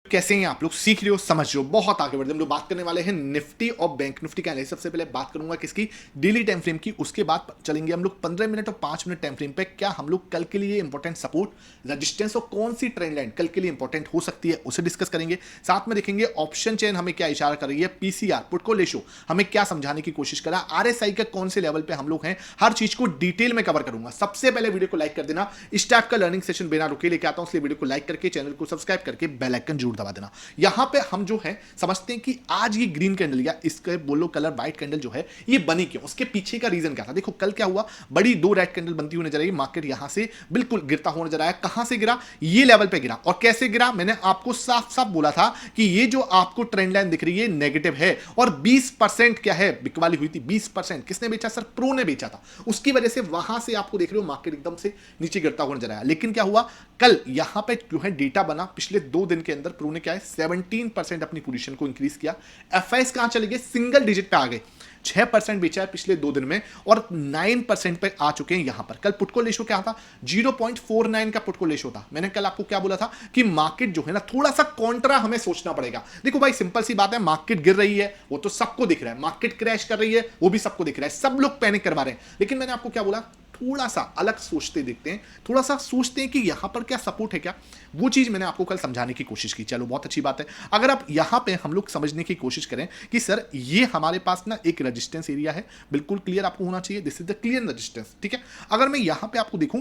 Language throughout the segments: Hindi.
कैसे हैं आप लोग, सीख रहे हो, समझ रहे हो, बहुत आगे बढ़ रहे। हम लोग बात करने वाले हैं निफ्टी और बैंक निफ्टी का एनालिसिस। सबसे पहले बात करूंगा किसकी, डेली टाइम फ्रेम की। उसके बाद चलेंगे हम लोग 15 मिनट और 5 मिनट टाइम फ्रेम पे। क्या हम लोग कल के लिए इंपॉर्टेंट सपोर्ट, रेजिस्टेंस और कौन सी ट्रेंड लाइन कल के लिए इंपॉर्टेंट हो सकती है उसे डिस्कस करेंगे। साथ में देखेंगे ऑप्शन चेन हमें क्या इशारा कर रही है, पीसीआर पुट को रेशो हमें क्या समझाने की कोशिश करा, आरएसआई का कौन से लेवल पे हम लोग हैं, हर चीज को डिटेल में कवर करूंगा। सबसे पहले वीडियो को लाइक कर देना। इस टाइप का लर्निंग सेशन बिना रुके लेके आता हूं, इसलिए वीडियो को लाइक करके चैनल को सब्सक्राइब करके बेल आइकन जरूर दबा देना। यहां पे हम जो है समझते हैं कि आज ये ग्रीन कैंडल या इसके बोलो कलर व्हाइट कैंडल जो है ये बनी क्यों, उसके पीछे का रीजन क्या था। देखो कल क्या हुआ, बड़ी दो रेड कैंडल बनती हुई नजर आई, मार्केट यहां से बिल्कुल गिरता हुआ नजर आया। कहां से गिरा, ये लेवल पे गिरा। और कैसे गिरा, मैंने आपको साफ साफ बोला था कि ये जो आपको ट्रेंड लाइन दिख रही है नेगेटिव है और 20% क्या है बिकवाली हुई थी। 20% किसने बेचा सर, प्रो ने बेचा था। उसकी वजह से वहां से आपको देख रहे हो मार्केट एकदम से नीचे गिरता हुआ नजर आया। लेकिन क्या हुआ, कल यहां पे जो है डेटा बना, पिछले 2 दिन के अंदर प्रो ने क्या है 17% अपनी पोजीशन को इंक्रीज किया। एफआईएस कहां चले गए, सिंगल डिजिट पे आ गए। 6% बेचा है पिछले 2 दिन में और 9% पे आ चुके हैं यहां पर। कल पुट को रेशो क्या था, 0.49 का पुट को रेशो था। मैंने कल आपको क्या बोला था कि मार्केट जो है ना थोड़ा सा कॉन्ट्रा हमें सोचना पड़ेगा। देखो भाई सिंपल सी बात है, मार्केट गिर रही है वो तो सबको दिख रहा है, मार्केट क्रैश कर रही है वो भी सबको दिख रहा है, सब लोग पैनिक करवा रहे हैं। लेकिन मैंने आपको क्या बोला, थोड़ा सा अलग सोचते देखते हैं, थोड़ा सा सोचते हैं कि यहां पर क्या सपोर्ट है क्या, वो चीज मैंने आपको कल समझाने की कोशिश की। चलो बहुत अच्छी बात है। अगर आप यहां पे हम लोग समझने की कोशिश करें कि सर ये हमारे पास ना एक रेजिस्टेंस एरिया है, बिल्कुल क्लियर आपको होना चाहिए, this is the clear resistance. ठीक है, अगर मैं यहां पे आपको देखूं,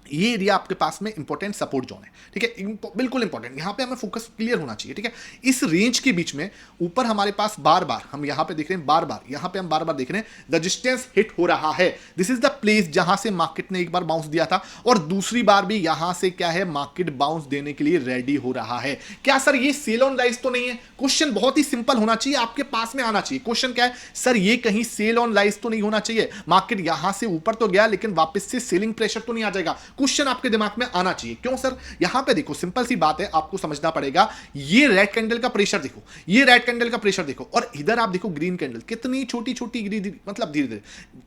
ये एरिया आपके पास में इंपॉर्टेंट सपोर्ट जोन है। ठीक है, बिल्कुल इंपॉर्टेंट, यहां पे हमें फोकस क्लियर होना चाहिए। ठीक है, इस रेंज के बीच में ऊपर हमारे पास बार बार हम यहां पे देख रहे हैं, बार बार यहां पे हम बार बार देख रहे हैं रेजिस्टेंस हिट हो रहा है। दिस इज द प्लेस जहां से मार्केट ने एक बार बाउंस दिया था और दूसरी बार भी यहां से क्या है मार्केट बाउंस देने के लिए रेडी हो रहा है। क्या सर ये सेल ऑन राइज तो नहीं है? क्वेश्चन बहुत ही सिंपल होना चाहिए, आपके पास में आना चाहिए। क्वेश्चन क्या है सर, ये कहीं सेल ऑन राइज तो नहीं होना चाहिए, मार्केट यहां से ऊपर तो गया लेकिन वापस से सेलिंग प्रेशर तो नहीं आ जाएगा। क्वेश्चन आपके दिमाग में आना चाहिए। क्यों सर, यहां पे देखो सिंपल सी बात है, आपको समझना पड़ेगा। ये रेड कैंडल का प्रेशर देखो, ये रेड कैंडल का प्रेशर देखो, और इधर आप देखो ग्रीन कैंडल कितनी छोटी छोटी मतलब धीरे धीरे।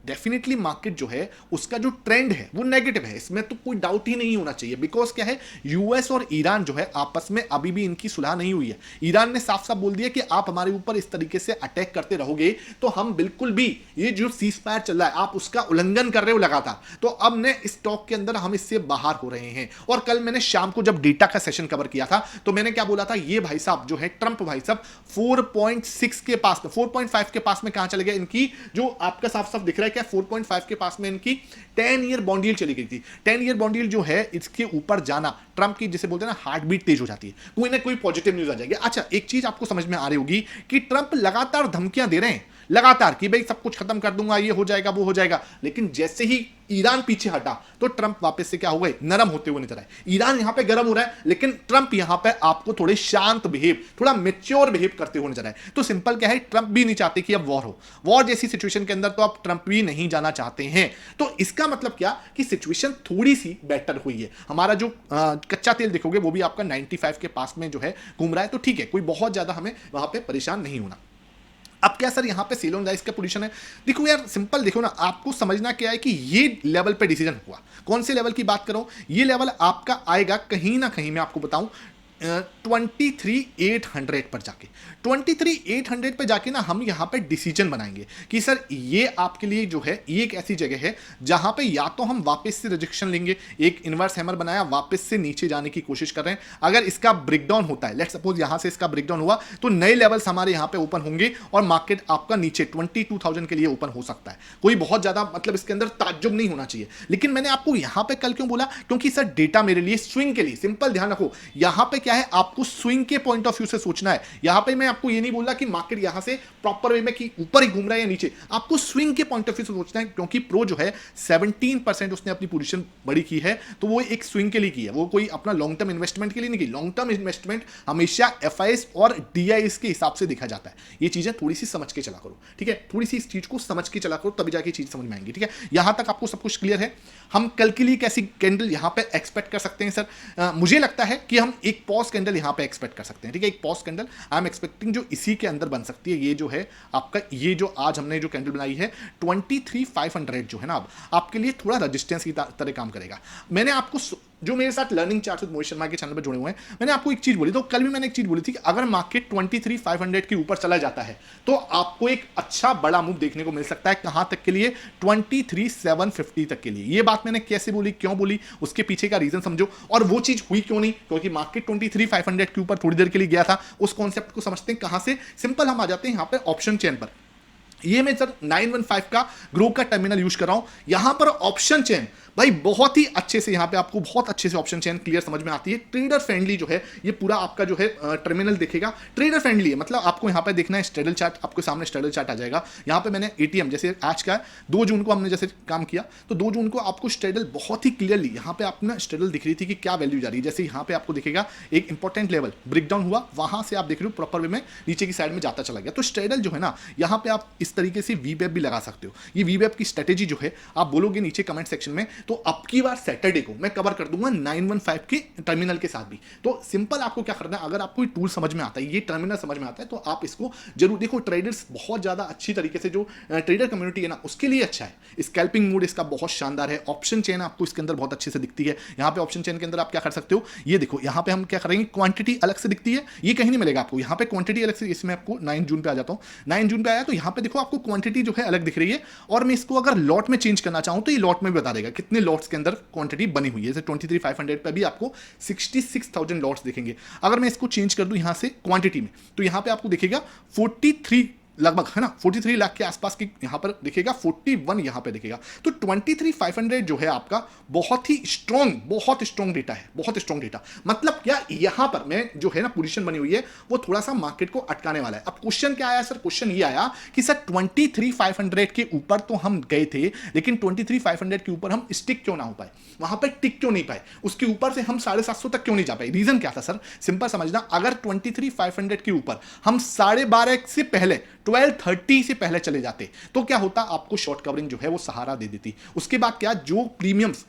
डेफिनेटली मार्केट जो है उसका जो ट्रेंड है वो नेगेटिव है, इसमें तो कोई डाउट ही नहीं होना चाहिए। बिकॉज क्या है, यूएस और ईरान जो है आपस में अभी भी इनकी सुलह नहीं हुई है। ईरान ने साफ साफ बोल दिया कि आप हमारे ऊपर इस तरीके से अटैक करते रहोगे तो हम बिल्कुल भी, ये जो सीज फायर चल रहा है आप उसका उल्लंघन कर रहे हो लगातार, तो अब ने स्टॉक के अंदर हम इससे बाहर हो रहे हैं। और कल मैंने शाम को जब डेटा का सेशन कवर किया था तो मैंने क्या बोला था, ये भाई साहब जो है ट्रंप भाई साहब 4.6 के पास में, 4.5 के पास में कहां चले गए, इनकी जो आपका साफ साफ दिख रहा है क्या, 4.5 के पास में इनकी 10 ईयर बॉन्ड यील्ड चली गई थी। 10 ईयर बॉन्ड यील्ड जो है इसके ऊपर जाना, ट्रंप की जिसे बोलते हैं ना हार्ट बीट तेज हो जाती है, कोई ना कोई पॉजिटिव न्यूज आ जाएगी। अच्छा एक चीज आपको समझ में आ रही होगी कि ट्रंप लगातार धमकियां दे रहे हैं, लगातार कि भाई सब कुछ खत्म कर दूंगा, ये हो जाएगा वो हो जाएगा। लेकिन जैसे ही ईरान पीछे हटा तो ट्रंप वापस से क्या हो गए, नरम होते हुए नजर आए। ईरान यहां पे गर्म हो रहा है लेकिन ट्रंप यहां पे आपको थोड़े शांत बिहेव, थोड़ा मेच्योर बिहेव करते हुए नजर आए। तो सिंपल क्या है, ट्रंप भी नहीं चाहते कि अब वॉर हो, वॉर जैसी सिचुएशन के अंदर तो अब ट्रंप भी नहीं जाना चाहते हैं। तो इसका मतलब क्या कि सिचुएशन थोड़ी सी बेटर हुई है। हमारा जो कच्चा तेल देखोगे वो भी आपका 95 के पास में जो है घूम रहा है, तो ठीक है, कोई बहुत ज्यादा हमें वहां पे परेशान नहीं होना। अब क्या सर यहां पे सेल ऑन राइज का पोजीशन है, देखो यार सिंपल देखो ना, आपको समझना क्या है कि ये लेवल पे डिसीजन हुआ। कौन से लेवल की बात करूं, ये लेवल आपका आएगा कहीं ना कहीं, मैं आपको बताऊं 23,800 पर जाके, 23,800 पे जाके ना हम यहां पे डिसीजन बनाएंगे कि सर ये आपके लिए जो है ये एक ऐसी जगह है जहां पे या तो हम वापस से रिजेक्शन लेंगे, एक इनवर्स हैमर बनाया, वापस से नीचे जाने की कोशिश कर रहे हैं। अगर इसका ब्रेकडाउन होता है, लेट्स सपोज यहां से इसका ब्रेकडाउन हुआ तो नए लेवल्स हमारे यहां पे ओपन होंगे और मार्केट आपका नीचे 22,000 के लिए ओपन हो सकता है। कोई बहुत ज्यादा मतलब इसके अंदर ताज्जुब नहीं होना चाहिए। लेकिन मैंने आपको यहां पे कल क्यों बोला, क्योंकि सर डेटा मेरे लिए स्विंग के लिए, सिंपल ध्यान रखो यहां पे क्या है, आपको स्विंग के पॉइंट ऑफ व्यू से सोचना है। यहां पे मैं आपको ये नहीं बोल रहा कि मार्केट यहां से प्रॉपर वे में कि ऊपर ही घूम रहा है या नीचे, आपको स्विंग के पॉइंट ऑफ व्यू से सोचना है। क्योंकि प्रो जो है 17% उसने अपनी पोजीशन बड़ी की है, तो वो एक स्विंग के लिए की है, वो कोई अपना लॉन्ग टर्म इन्वेस्टमेंट के लिए नहीं की। लॉन्ग टर्म इन्वेस्टमेंट हमेशा एफआईएस और डीआईएस के हिसाब से देखा जाता है। ये चीजें थोड़ी सी समझ के चला करो, ठीक है, थोड़ी सी इस चीज को समझ के चला करो, तभी जाके चीज समझ में आएंगी। ठीक है, यहां तक आपको सब कुछ क्लियर है। हम कल के लिए कैसी कैंडल यहां पे एक्सपेक्ट कर सकते हैं सर, मुझे लगता है कि हम एक पॉज कैंडल यहां पे एक्सपेक्ट कर सकते हैं। ठीक है, एक pause candle I am expecting जो इसी के अंदर बन सकती है। ये जो है आपका, ये जो आज हमने जो कैंडल बनाई है 23,500 जो है ना, अब आपके लिए थोड़ा रेजिस्टेंस की तरह काम करेगा। मैंने आपको जो मेरे साथ learning chart with Mohit Sharma के चैनल पर जुड़े हुए हैं, मैंने आपको एक चीज बोली, तो कल भी मैंने एक चीज बोली थी कि अगर मार्केट 23,500 के ऊपर चला जाता है तो आपको एक अच्छा बड़ा मूव देखने को मिल सकता है। कहां तक के लिए? 23,750 तक के लिए। ये बात मैंने कैसे बोली, क्यों बोली, उसके पीछे का रीजन समझो, और वो चीज हुई क्यों नहीं, क्योंकि मार्केट 23,500 के ऊपर थोड़ी देर के लिए गया था। उस कॉन्सेप्ट को समझते हैं कहां से। सिंपल हम आ जाते हैं यहां पर ऑप्शन चेन पर। ये मैं सर 915 का ग्रो का टर्मिनल यूज कर रहा हूं। यहां पर ऑप्शन चेन भाई बहुत ही अच्छे से, यहां पे आपको बहुत अच्छे से ऑप्शन चेन क्लियर समझ में आती है। ट्रेडर फ्रेंडली जो है ये पूरा आपका जो है टर्मिनल देखेगा, ट्रेडर फ्रेंडली है। मतलब आपको यहां पे देखना है स्ट्रेडल चार्ट, आपको सामने स्ट्रेडल चार्ट आ जाएगा। यहां पे मैंने एटीएम जैसे आज का 2 जून को हमने जैसे काम किया, तो 2 जून को आपको स्ट्रेडल बहुत ही क्लियरली यहां पे आपने स्ट्रेडल दिख रही थी कि क्या वैल्यू जा रही है। जैसे यहां पे आपको दिखेगा एक इंपॉर्टेंट लेवल ब्रेकडाउन हुआ, वहां से आप देख रहे हो प्रॉपर वे में नीचे की साइड में जाता चला गया। तो स्ट्रेडल जो है ना, यहां पे आप इस तरीके से वीवेब भी लगा सकते हो। ये वीवेब की स्ट्रेटेजी जो है आप बोलोगे नीचे कमेंट सेक्शन में, तो अब की बार सैटरडे को मैं कवर कर दूंगा 915 के टर्मिनल के साथ भी। तो सिंपल आपको क्या करना है, अगर आपको ये टूल समझ में आता है, ये टर्मिनल समझ में आता है, तो आप इसको जरूर देखो। ट्रेडर्स बहुत ज्यादा अच्छी तरीके से, जो ट्रेडर कम्युनिटी है ना उसके लिए अच्छा है। स्कैल्पिंग मोड इसका बहुत शानदार है। ऑप्शन चेन आपको इसके अंदर बहुत अच्छे से दिखती है। यहां पे ऑप्शन चेन के अंदर आप क्या कर सकते हो, ये देखो यहां पे हम क्या करेंगे, क्वांटिटी अलग से दिखती है, ये कहीं नहीं मिलेगा आपको। यहां पे क्वांटिटी अलग से, इसमें आपको 9 जून पे आ जाता हूं, 9 जून पे आया तो यहां पे देखो आपको क्वांटिटी जो है अलग दिख रही है। और मैं इसको अगर लॉट में चेंज करना चाहूं तो ये लॉट में भी बता देगा कितने लॉट्स के अंदर क्वांटिटी बनी हुई है। जैसे 23,500 पे भी आपको 66,000 लॉट्स दिखेंगे। अगर मैं इसको चेंज कर दूं यहां से क्वांटिटी में, तो यहां पे आपको दिखेगा 43 लगभग, है ना, 43 लाख के आसपास की यहां पर दिखेगा, 41 यहां पे दिखेगा। तो 23,500 जो है आपका बहुत ही स्ट्रॉन्ग, बहुत स्ट्रॉन्ग डेटा है, बहुत स्ट्रॉन्ग डेटा। मतलब क्या, यहां पर मैं जो है ना पोजीशन बनी हुई है वो थोड़ा सा मार्केट को अटकाने वाला है। अब क्वेश्चन क्या आया सर, क्वेश्चन ये आया कि सर 23,500 के ऊपर तो हम गए थे, लेकिन 23,500 के ऊपर हम स्टिक क्यों ना हो पाए, वहां पर टिक क्यों नहीं पाए, उसके ऊपर से हम 750 तक क्यों नहीं जा पाए। रीजन क्या था सर, सिंपल समझना, अगर 23,500 के ऊपर हम 12:30 से पहले 12:30 से पहले चले जाते तो क्या होता, आपको शॉर्ट कवरिंग जो है वो सहारा दे देती। उसके बाद क्या, जो प्रीमियम्स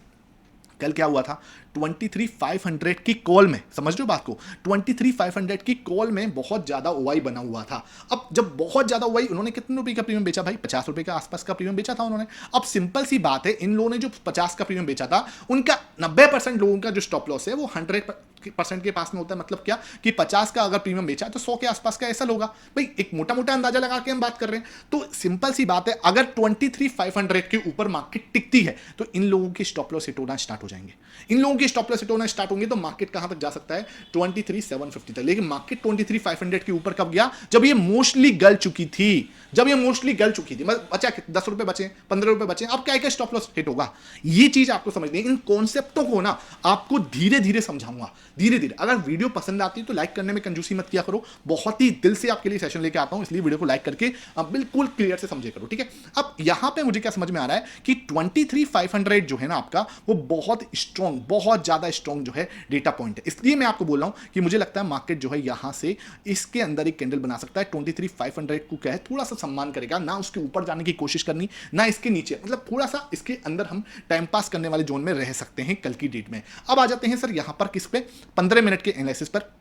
कल क्या हुआ था 23,500 की कॉल में, समझ लो बात को, 23,500 की कॉल में बहुत ज्यादा ओवाई बना हुआ था। अब जब बहुत ज्यादा ओवाई, उन्होंने कितने रुपए का प्रीमियम बेचा भाई, 50 रुपए का आसपास का प्रीमियम बेचा था उन्होंने। अब सिंपल सी बात है, इन लोगों ने जो 50 का प्रीमियम बेचा था, उनका 90% लोगों का जो स्टॉप लॉस है वो 100% के पास में होता है। मतलब क्या कि 50 का अगर प्रीमियम बेचा तो 100 के आसपास का ऐसा होगा भाई, एक मोटा मोटा अंदाजा लगा के हम बात कर रहे हैं। तो सिंपल सी बात है, अगर 23,500 के ऊपर मार्केट टिकती है तो इन लोगों के स्टॉप लॉस हिट होना स्टार्ट हो जाएंगे। इन लोगों के स्टॉप लॉस हिट होना स्टार्ट होंगे तो मार्केट कहां तक जा सकता है, 23,750 तक। लेकिन मार्केट 23,500 के ऊपर कब गया, जब ये मोस्टली गल चुकी थी, जब ये मोस्टली गल चुकी थी। बचा 10 रुपए बचे, 15 रुपए बचे, अब क्या स्टॉप लॉस हिट होगा। ये चीज आपको समझनी है। इन कॉन्सेप्टों को ना आपको धीरे धीरे समझाऊंगा, धीरे धीरे। अगर वीडियो पसंद आती है तो लाइक करने में कंजूसी मत किया करो, बहुत ही दिल से आपके लिए सेशन लेके आता हूं, इसलिए वीडियो को लाइक करके आप बिल्कुल क्लियर से समझे करो, ठीक है। अब यहां पे मुझे क्या समझ में आ रहा है कि 23,500 जो है ना आपका, वो बहुत स्ट्रॉन्ग, बहुत ज्यादा स्ट्रॉन्ग जो है डेटा पॉइंट है। इसलिए मैं आपको बोल रहा हूं कि मुझे लगता है मार्केट जो है यहां से इसके अंदर एक कैंडल बना सकता है। 23,500 को क्या है, थोड़ा सा सम्मान करेगा, ना उसके ऊपर जाने की कोशिश करनी, ना इसके नीचे, मतलब थोड़ा सा इसके अंदर हम टाइम पास करने वाले जोन में रह सकते हैं कल की डेट में। अब आ जाते हैं सर यहां पर किस पे, 15 मिनट के एनालिसिस पर।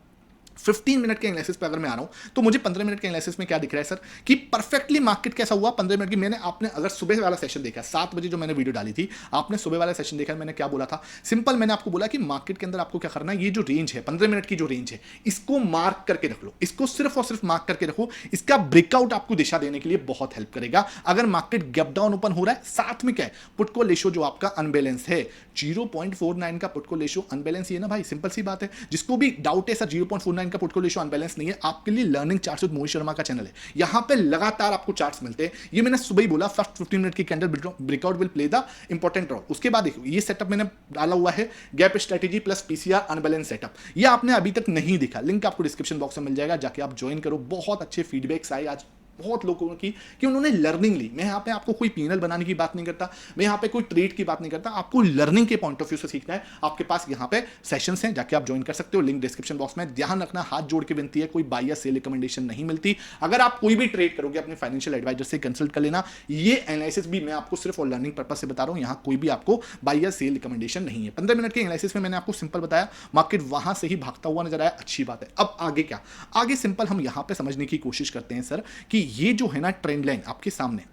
15 मिनट के एनालिसिस पे अगर मैं आ रहा हूं तो मुझे 15 मिनट के एनालिसिस में क्या दिख रहा है सर, कि परफेक्टली मार्केट कैसा हुआ 15 मिनट की। मैंने, आपने अगर सुबह वाला सेशन देखा, 7 बजे जो मैंने वीडियो डाली थी, आपने सुबह वाला सेशन देखा, मैंने क्या बोला था, सिंपल मैंने आपको बोला कि मार्केट के अंदर आपको क्या करना है, ये जो रेंज है 15 मिनट की जो रेंज है, इसको मार्क करके रख लो, इसको सिर्फ और सिर्फ मार्क करके रखो। इसका ब्रेकआउट आपको दिशा देने के लिए बहुत हेल्प करेगा। अगर मार्केट गैप डाउन ओपन हो रहा है, साथ में क्या है, पुट को रेशो जो आपका अनबैलेंस है, 0.49 का पुट को रेशो अनबैलेंस ही है ना भाई, सिंपल सी बात है। जिसको भी डाउट है सर 0.49 का पुट को रेशो अनबैलेंस नहीं है, आपके लिए learning charts with Mohit Sharma का चैनल है, यहां पे लगातार आपको चार्ट्स मिलते हैं। ये मैंने सुबह ही बोला, फर्स्ट 15 मिनट की candle breakout will play the important role. उसके बाद देखो ये सेटअप मैंने डाला हुआ है, gap strategy plus PCR unbalance setup. ये आपने अभी तक नहीं देखा, लिंक आपको डिस्क्रिप्शन बॉक्स में मिल जाएगा, जाके आप ज्वाइन करो। बहुत अच्छे फीडबैक्स आए आज बहुत लोगों की कि उन्होंने लर्निंग ली। मैं यहाँ पे आपको कोई पीनल बनाने की बात नहीं करता, मैं यहाँ पे कोई ट्रेड की बात नहीं करता, आपको लर्निंग के पॉइंट ऑफ व्यू से सीखना है। आपके पास यहाँ पे सेशंस हैं, जाके आप ज्वाइन कर सकते हो, लिंक डिस्क्रिप्शन बॉक्स में। ध्यान रखना, हाथ जोड़ के विनती है, कोई बाय या सेल रिकमेंडेशन नहीं मिलती। अगर आप कोई भी ट्रेड करोगे अपने फाइनेंशियल एडवाइजर से कंसल्ट कर लेना। ये एनालिसिस भी मैं आपको सिर्फ और लर्निंग पर्पज से बता रहा हूँ, यहाँ कोई भी आपको बाय या सेल रिकमेंडेशन नहीं है। 15 मिनट के एनालिसिस में मैंने आपको सिंपल बताया, मार्केट वहां से ही भागता हुआ नजर आया, अच्छी बात है। अब आगे क्या, आगे सिंपल हम यहाँ पे समझने की कोशिश करते हैं सर कि ये जो है ना ट्रेंड लाइन आपके सामने,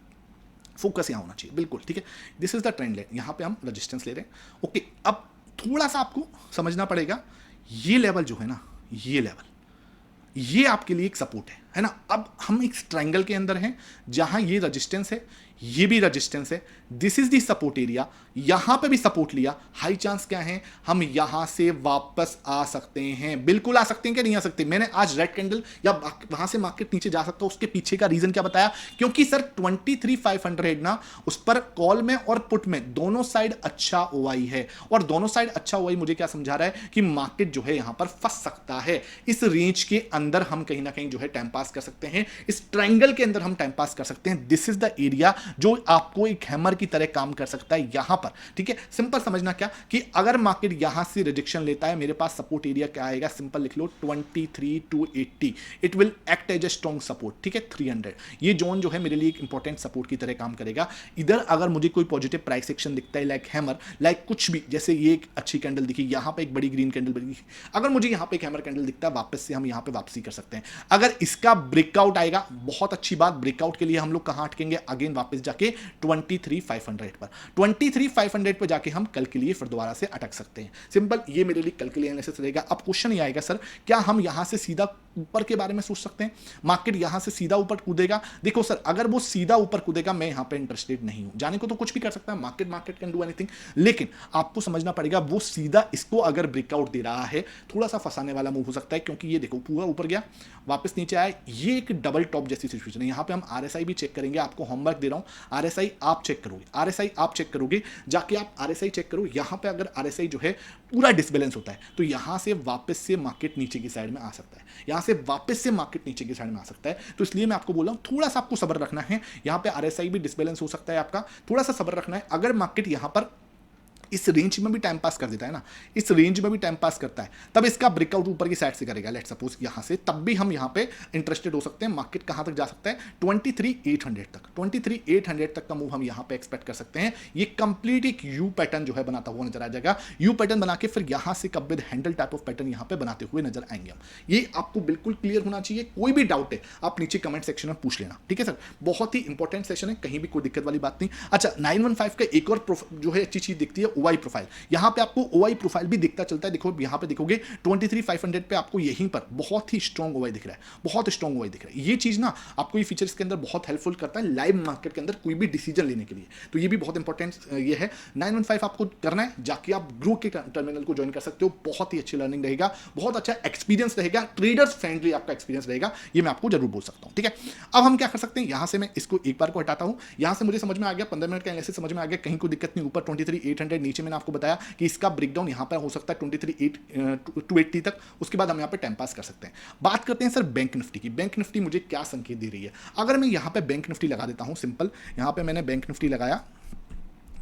फोकस यहां होना चाहिए, बिल्कुल ठीक है। This is the trend line, यहां पे हम रेजिस्टेंस ले रहे हैं, ओके। अब थोड़ा सा आपको समझना पड़ेगा, ये लेवल जो है ना, ये लेवल, ये आपके लिए एक सपोर्ट है ना। अब हम एक ट्रायंगल के अंदर हैं जहां ये रेजिस्टेंस है, ये भी रेजिस्टेंस है, this is the support area, यहां पे भी सपोर्ट लिया, हाई चांस क्या है, हम यहां से वापस आ सकते हैं, बिल्कुल आ सकते हैं, क्या नहीं आ सकते। मैंने आज रेड कैंडल या वहां से मार्केट नीचे जा सकता है, उसके पीछे का रीजन क्या बताया, क्योंकि सर 23,500 ना, उस पर कॉल में और पुट में दोनों साइड अच्छा ओआई है, और दोनों साइड अच्छा ओआई मुझे क्या समझा रहा है कि मार्केट जो है यहां पर फंस सकता है। इस रेंज के अंदर हम कहीं ना कहीं जो है टाइम पास कर सकते हैं, इस ट्रायंगल के अंदर हम टाइम पास कर सकते हैं। दिस इज द एरिया जो आपको एक हैमर की तरह काम कर सकता है यहां पर, ठीक है। सिंपल समझना क्या कि अगर मार्केट यहां से रिजेक्शन लेता है, मेरे पास सपोर्ट एरिया क्या आएगा, सिंपल लिख लो 23,280, it will act as a strong support, ठीक है। 300 ये जोन जो है मेरे लिए एक इंपॉर्टेंट सपोर्ट की तरह काम करेगा। इधर अगर मुझे कोई पॉजिटिव प्राइस एक्शन दिखता है, लाइक हैमर, लाइक कुछ भी, जैसे ये एक अच्छी कैंडल दिखी, यहां पे एक बड़ी ग्रीन कैंडल बनी, अगर मुझे यहां पे एक हैमर कैंडल दिखता है, वापस से हम यहां पे वापसी कर सकते हैं। अगर इसका ब्रेकआउट आएगा, बहुत अच्छी बात, ब्रेकआउट के लिए हम लोग कहां अटकेंगे, अगेन वापस जाके 23,500 पर, 23,500 पर जाके हम कल के लिए फिर दोबारा से अटक सकते हैं। सिंपल, ये मेरे लिए कल के लिए एनालिसिस रहेगा। अब क्वेश्चन ये आएगा, सर क्या हम यहां से सीधा ऊपर के बारे में सोच सकते हैं, मार्केट यहां से सीधा ऊपर कूदेगा? देखो सर, अगर वो सीधा ऊपर कूदेगा, मैं यहां पे इंटरेस्टेड नहीं हूं, जाने को तो कुछ भी कर सकता है market, market can do anything, लेकिन आपको समझना पड़ेगा वो सीधा इसको अगर ब्रेकआउट दे रहा है, थोड़ा सा फंसाने वाला मूव हो सकता है, क्योंकि ये देखो पूरा ऊपर गया, वापस नीचे आया, ये एक डबल टॉप जैसी सिचुएशन है। यहां पे हम आरएसआई भी चेक करेंगे, आपको होमवर्क दे रहा हूं, आरएसआई आप चेक करोगे, आरएसआई आप चेक करोगे, जाके आप आरएसआई चेक करो। यहां पे अगर आरएसआई जो है पूरा डिसबैलेंस होता है, तो यहां से वापस से मार्केट नीचे की साइड में आ सकता है, यहां से वापस से मार्केट नीचे की साइड में आ सकता है। तो इसलिए मैं आपको बोल रहा हूं, थोड़ा सा आपको सब्र रखना है। यहां पे आरएसआई भी डिसबैलेंस हो सकता है आपका, थोड़ा सा सब्र रखना है। अगर मार्केट यहां पर इस रेंज में भी टाइम पास कर देता है ना, इस रेंज में भी टाइम पास करता है, तब इसका ब्रेकआउट ऊपर की साइड से करेगा, लेट सपोज यहां से, तब भी हम यहां पे इंटरेस्टेड हो सकते हैं। मार्केट कहां तक जा सकता है, 23,800 तक, 23,800 तक का मूव हम यहां पे एक्सपेक्ट कर सकते हैं। ये कंप्लीट एक यू पैटर्न जो है बनाता हुआ नजर आ जाएगा, यू पैटर्न बना के फिर यहां से कब with handle type of pattern यहां पे बनाते हुए नजर आएंगे हम। ये आपको बिल्कुल क्लियर होना चाहिए, कोई भी डाउट है आप नीचे कमेंट सेक्शन में पूछ लेना, ठीक है सर। बहुत ही इंपॉर्टेंट सेशन है, कहीं भी कोई दिक्कत वाली बात नहीं। अच्छा, 915 का एक और जो है अच्छी चीज दिखती है, ओआई प्रोफाइल। यहां पे आपको ओआई प्रोफाइल भी दिखता चलता है, देखो यहां पे देखोगे 23,500 पे आपको यहीं पर बहुत ही स्ट्रॉन्ग ओआई दिख रहा है, बहुत स्ट्रॉन्ग ओआई दिख रहा है। ये चीज ना आपको ये फीचर इसके अंदर बहुत हेल्पफुल करता है लाइव मार्केट के अंदर कोई भी डिसीजन लेने के लिए, तो ये भी बहुत इंपॉर्टेंट ये है। 915 आपको करना है, जाके आप ग्रो के टर्मिनल को ज्वाइन कर सकते हो, बहुत ही अच्छी लर्निंग रहेगा, बहुत अच्छा एक्सपीरियंस रहेगा, ट्रेडर्स फ्रेंडली आपका एक्सपीरियंस रहेगा, ये मैं आपको जरूर बोल सकता हूं, ठीक है। अब हम क्या कर सकते हैं, यहां से मैं इसको एक बार को हटाता हूं, यहां से मुझे समझ में आ गया, 15 मिनट का एनालिसिस समझ में आ गया, कहीं कोई दिक्कत नहीं। ऊपर 23,800, नीचे मैंने आपको बताया कि इसका ब्रेकडाउन यहां पर हो सकता है 23,280 तक, उसके बाद हम यहां पे टाइम पास कर सकते हैं। बात करते हैं सर बैंक निफ्टी की। बैंक निफ्टी मुझे क्या संकेत दे रही है, अगर मैं यहां पे बैंक निफ्टी लगा देता हूं, सिंपल यहां पे मैंने बैंक निफ्टी लगाया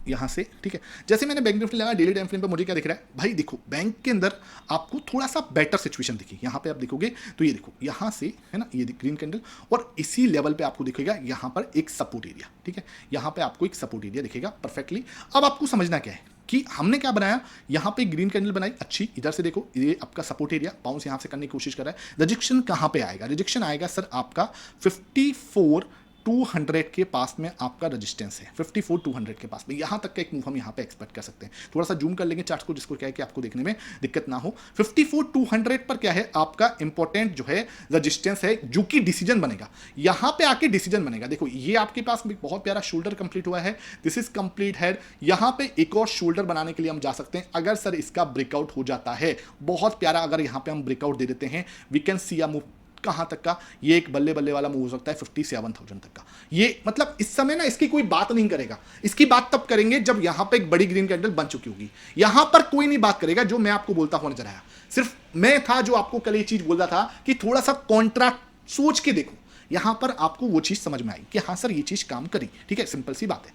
यहां से, ठीक है। जैसे मैंने बैंक निफ्टी लगाया, डेली टाइम फ्रेम पे मुझे क्या दिख रहा है भाई, देखो बैंक के अंदर आपको थोड़ा सा बेटर सिचुएशन दिखी। यहां पे आप देखोगे तो ये देखो यहां से है ना, ये ग्रीन कैंडल, और इसी लेवल पे आपको दिखेगा यहां पर एक सपोर्ट एरिया, ठीक है। यहां पे आपको एक सपोर्ट एरिया दिखेगा परफेक्टली। अब आपको समझना क्या है कि हमने क्या बनाया, यहां पे ग्रीन कैंडल बनाई अच्छी, इधर से देखो ये आपका सपोर्ट एरिया, बाउंस यहां से करने की कोशिश कर रहा है। रिजेक्शन कहां पे आएगा, रिजेक्शन आएगा सर आपका 54,200 के पास में आपका रेजिस्टेंस है, 54,200 के पास में, यहां तक का एक मूव हम यहां पे एक्सपेक्ट कर सकते हैं। थोड़ा सा जूम कर लेंगे चार्ट को, जिसको क्या है कि आपको देखने में दिक्कत ना हो। 54,200 पर क्या है आपका इंपॉर्टेंट जो है रेजिस्टेंस है, जो कि डिसीजन बनेगा, यहां पे आके डिसीजन बनेगा। देखो ये आपके पास बहुत प्यारा शोल्डर कंप्लीट हुआ है, दिस इज कंप्लीट हेड, यहां पे एक और शोल्डर बनाने के लिए हम जा सकते हैं। अगर सर इसका ब्रेकआउट हो जाता है, बहुत प्यारा, अगर यहां पे हम ब्रेकआउट दे देते हैं, we can see a move कहां तक का, ये एक बल्ले बल्ले वाला मूव हो सकता है 57,000 तक का। ये मतलब इस समय ना इसकी कोई बात नहीं करेगा, इसकी बात तब करेंगे जब यहां पे एक बड़ी ग्रीन कैंडल बन चुकी होगी। यहां पर कोई नहीं बात करेगा, जो मैं आपको बोलता हुआ नजर आया, सिर्फ मैं था जो आपको कल ये चीज बोल रहा था कि थोड़ा सा कॉन्ट्रा सोच के देखो, यहां पर आपको वो चीज समझ में आई कि हां सर ये चीज काम करी, ठीक है, सिंपल सी बात है।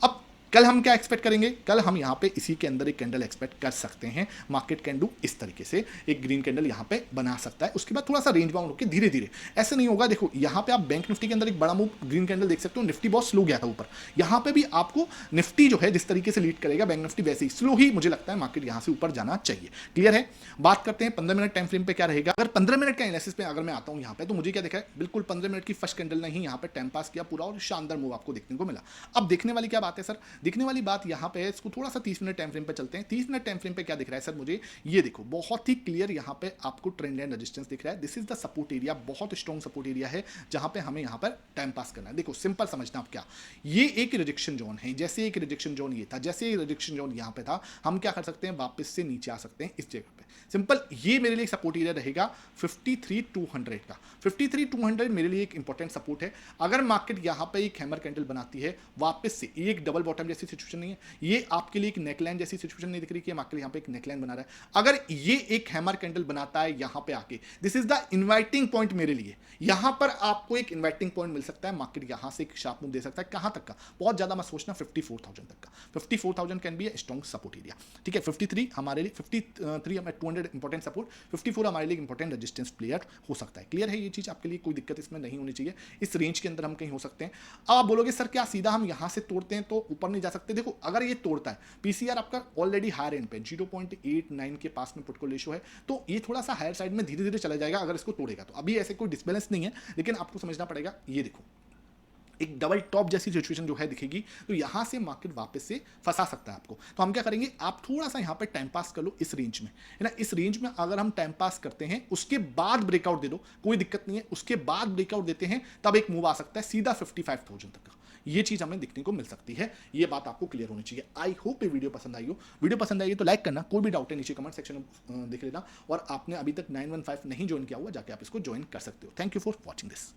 अब कल हम क्या एक्सपेक्ट करेंगे, कल हम यहां पे इसी के अंदर एक कैंडल एक्सपेक्ट कर सकते हैं। मार्केट कैन डू इस तरीके से, एक ग्रीन कैंडल यहां पे बना सकता है, उसके बाद थोड़ा सा रेंज बाउंड होकर धीरे धीरे, ऐसे नहीं होगा। देखो यहां पे आप बैंक निफ्टी के अंदर एक बड़ा मूव ग्रीन कैंडल देख सकते हो, निफ्टी बहुत स्लो गया था ऊपर, यहां पे भी आपको निफ्टी जो है जिस तरीके से लीड करेगा, बैंक निफ्टी वैसे ही स्लो ही मुझे लगता है मार्केट यहां से ऊपर जाना चाहिए। क्लियर है। बात करते हैं 15 मिनट टाइम फ्रेम पे क्या रहेगा। अगर 15 मिनट का एनालिसिस पे अगर मैं आता हूं यहां पे, तो मुझे क्या दिखा है, बिल्कुल 15 मिनट की फर्स्ट कैंडल ने ही यहां पे टाइम पास किया पूरा, और शानदार मूव आपको देखने को मिला। अब देखने वाली क्या बात है सर, दिखने वाली बात यहाँ पे है, इसको थोड़ा सा 30 मिनट टाइम फ्रेम पे चलते हैं। 30 मिनट टाइम फ्रेम पे क्या दिख रहा है सर मुझे, ये देखो बहुत ही क्लियर यहाँ पे आपको ट्रेंड एंड रेजिस्टेंस दिख रहा है। This is the support area, बहुत स्ट्रॉन्ग सपोर्ट एरिया है जहां पे हमें यहाँ पर टाइम पास करना है। देखो सिंपल समझना आप क्या, ये एक रिजेक्शन जोन है, जैसे एक रिजेक्शन जोन ये था, जैसे रिजेक्शन जोन यहाँ पे था, हम क्या कर सकते हैं, वापस से नीचे आ सकते हैं इस जगह पे। सिंपल, ये मेरे लिए सपोर्ट एरिया रहेगा 53,200 का। 53,200 मेरे लिए एक इंपॉर्टेंट सपोर्ट है। अगर मार्केट यहाँ पे एक हैमर कैंडल बनाती है वापस से, एक डबल बॉटम जैसी सिचुएशन नहीं है, ये आपके लिए एक नेकलाइन जैसी सिचुएशन नहीं दिख रही कि मार्केट यहाँ पे एक नेकलाइन बना रहा है। अगर ये एक हैमर कैंडल बनाता है यहाँ पे आके, this is the inviting point मेरे लिए। यहाँ पर आपको एक इन्वाइटिंग पॉइंट मिल सकता है, मार्केट यहाँ से एक शार्प मूव दे सकता है। कहाँ तक का, बहुत ज्यादा मत सोचना, 54,000 तक का। 54,000 can be A strong support area, ठीक है। 53 हमारे लिए, 53 हमें 200 इंपॉर्टेंट सपोर्ट, 54 हमारे लिए इंपॉर्टेंट रेजिस्टेंस प्लेयर हो सकता है। क्लियर है ये चीज, आपके लिए कोई दिक्कत इसमें नहीं होनी चाहिए। इस रेंज के अंदर हम कहीं हो सकते हैं। अब आप बोलोगे सर क्या सीधा हम यहां से तोड़ते हैं तो ऊपर नहीं जा सकते? देखो अगर ये तोड़ता है, पीसीआर आपका ऑलरेडी हायर एंड पे 0.89 के पास में पुट को रेशो है, तो ये थोड़ा सा हायर साइड में धीरे धीरे चला जाएगा अगर इसको तोड़ेगा तो। अभी ऐसे कोई डिसबैलेंस नहीं है, लेकिन आपको समझना पड़ेगा। ये देखो एक डबल टॉप जैसी सिचुएशन जो है दिखेगी, तो यहां से मार्केट वापस से फंसा सकता है आपको। तो हम क्या करेंगे, आप थोड़ा सा यहां पे टाइम पास कर लो इस रेंज में, है ना। इस रेंज में अगर हम टाइम पास करते हैं, उसके बाद ब्रेकआउट दे दो, कोई दिक्कत नहीं है। उसके बाद ब्रेकआउट देते हैं, तब एक मूव आ सकता है सीधा 55,000 तक का। ये चीज हमें देखने को मिल सकती है। ये बात आपको क्लियर होनी चाहिए। आई होप ये वीडियो पसंद आई हो। वीडियो पसंद आई है तो लाइक करना, कोई भी डाउट है नीचे कमेंट सेक्शन में देख लेना। और आपने अभी तक 915 नहीं ज्वाइन किया हुआ, जाके आप इसको ज्वाइन कर सकते हो। Thank you for watching this.